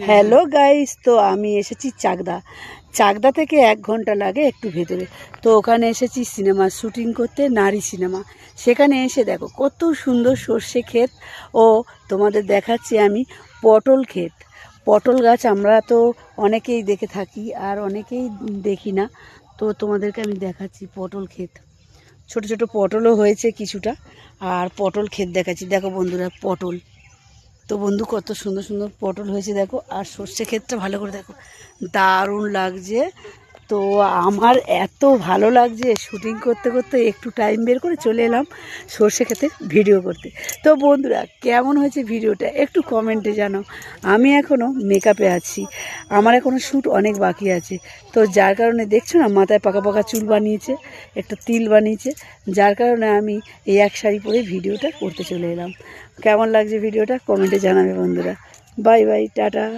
Hello guys, তো আমি এসেছি চাকদা থেকে 1 ঘন্টা লাগে একটু ভেতরে। তো ওখানে এসেছি সিনেমা শ্যুটিং করতে, নারী সিনেমা। সেখানে এসে দেখো কত সুন্দর সর্ষে ক্ষেত, ও তোমাদের দেখাচ্ছি আমি পটল ক্ষেত। পটল গাছ আমরা তো অনেকেই দেখে থাকি, আর অনেকেই দেখি না। তো তোমাদেরকে আমি দেখাচ্ছি পটল ক্ষেত। ছোট ছোট পটলও হয়েছে কিছুটা, আর পটল ক্ষেত দেখাচ্ছি। দেখো বন্ধুরা, পটল তো বন্ধু কত সুন্দর সুন্দর পটল হয়েছে দেখো, আর সর্ষে ক্ষেতটা ভালো করে দেখো, দারুণ লাগছে। তো আমার এত ভালো লাগছে, শুটিং করতে করতে একটু টাইম বের করে চলে এলাম সর্ষে ক্ষেতে ভিডিও করতে। তো বন্ধুরা, কেমন হয়েছে ভিডিওটা একটু কমেন্টে জানাও। আমি এখনও মেকআপে আছি, আমার এখনও শ্যুট অনেক বাকি আছে। তো যার কারণে দেখছো না, মাথায় পাকা পাকা চুল বানিয়েছে, একটা তিল বানিয়েছে, যার কারণে আমি এই এক শাড়ি পরে ভিডিওটা করতে চলে এলাম। কেমন লাগছে ভিডিওটা কমেন্টে জানাবে বন্ধুরা। Bye bye, tata.